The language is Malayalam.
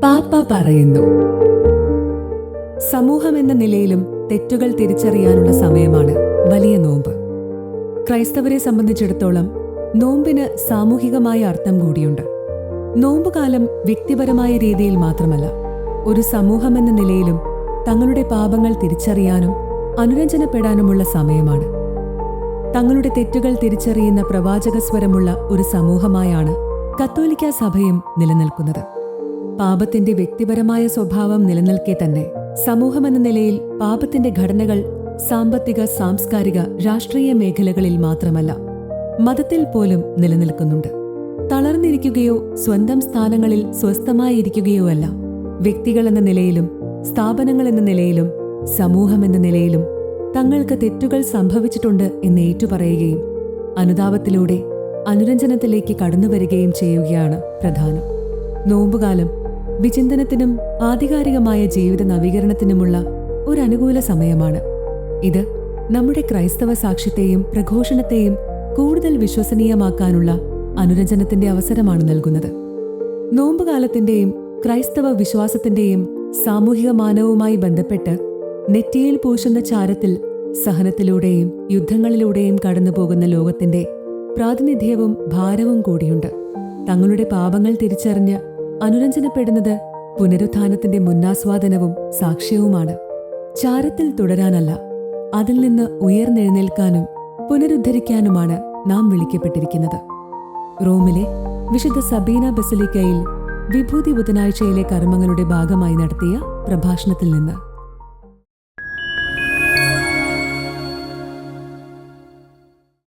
പാപ്പ പറയുന്നു. സമൂഹമെന്ന നിലയിലും തെറ്റുകൾ തിരിച്ചറിയാനുള്ള സമയമാണ് വലിയ നോമ്പ്. ക്രൈസ്തവരെ സംബന്ധിച്ചിടത്തോളം നോമ്പിന് സാമൂഹികമായ അർത്ഥം കൂടിയുണ്ട്. നോമ്പുകാലം വ്യക്തിപരമായ രീതിയിൽ മാത്രമല്ല, ഒരു സമൂഹമെന്ന നിലയിലും തങ്ങളുടെ പാപങ്ങൾ തിരിച്ചറിയാനും അനുരഞ്ജനപ്പെടാനുമുള്ള സമയമാണ്. തങ്ങളുടെ തെറ്റുകൾ തിരിച്ചറിയുന്ന പ്രവാചകസ്വരമുള്ള ഒരു സമൂഹമായാണ് കത്തോലിക്കാ സഭയും നിലനിൽക്കുന്നത്. പാപത്തിന്റെ വ്യക്തിപരമായ സ്വഭാവം നിലനിൽക്കെ തന്നെ സമൂഹമെന്ന നിലയിൽ പാപത്തിന്റെ ഘടനകൾ സാമ്പത്തിക, സാംസ്കാരിക, രാഷ്ട്രീയ മേഖലകളിൽ മാത്രമല്ല, മതത്തിൽ പോലും നിലനിൽക്കുന്നുണ്ട്. തളർന്നിരിക്കുകയോ സ്വന്തം സ്ഥാനങ്ങളിൽ സ്വസ്ഥമായിരിക്കുകയോ അല്ല. വ്യക്തികൾ എന്ന നിലയിലും സ്ഥാപനങ്ങൾ എന്ന നിലയിലും സമൂഹമെന്ന നിലയിലും തങ്ങൾക്ക് തെറ്റുകൾ സംഭവിച്ചിട്ടുണ്ട് എന്ന് ഏറ്റുപറയുകയും അനുതാപത്തിലൂടെ അനുരഞ്ജനത്തിലേക്ക് കടന്നുവരികയും ചെയ്യുകയാണ് പ്രധാനം. നോമ്പുകാലം വിചിന്തനത്തിനും ആധികാരികമായ ജീവിത നവീകരണത്തിനുമുള്ള ഒരു അനുകൂല സമയമാണ്. ഇത് നമ്മുടെ ക്രൈസ്തവ സാക്ഷ്യത്തെയും പ്രഘോഷണത്തെയും കൂടുതൽ വിശ്വസനീയമാക്കാനുള്ള അനുരഞ്ജനത്തിന്റെ അവസരമാണ് നൽകുന്നത്. നോമ്പുകാലത്തിന്റെയും ക്രൈസ്തവ വിശ്വാസത്തിന്റെയും സാമൂഹിക മാനവുമായി ബന്ധപ്പെട്ട് നെറ്റിയിൽ പൂശുന്ന ചാരത്തിൽ സഹനത്തിലൂടെയും യുദ്ധങ്ങളിലൂടെയും കടന്നുപോകുന്ന ലോകത്തിന്റെ പ്രാതിനിധ്യവും ഭാരവും കൂടിയുണ്ട്. തങ്ങളുടെ പാപങ്ങൾ തിരിച്ചറിഞ്ഞ് അനുരഞ്ജനപ്പെടുന്നത് പുനരുത്ഥാനത്തിന്റെ മുന്നാസ്വാദനവും സാക്ഷ്യവുമാണ്. ചാരത്തിൽ തുടരാനല്ല, അതിൽ നിന്ന് ഉയർന്നെഴുന്നേൽക്കാനും പുനരുദ്ധരിക്കാനുമാണ് നാം വിളിക്കപ്പെട്ടിരിക്കുന്നത്. റോമിലെ വിശുദ്ധ സബീന ബസിലിക്കയിൽ വിഭൂതി ബുധനാഴ്ചയിലെ കർമ്മങ്ങളുടെ ഭാഗമായി നടത്തിയ പ്രഭാഷണത്തിൽ നിന്ന്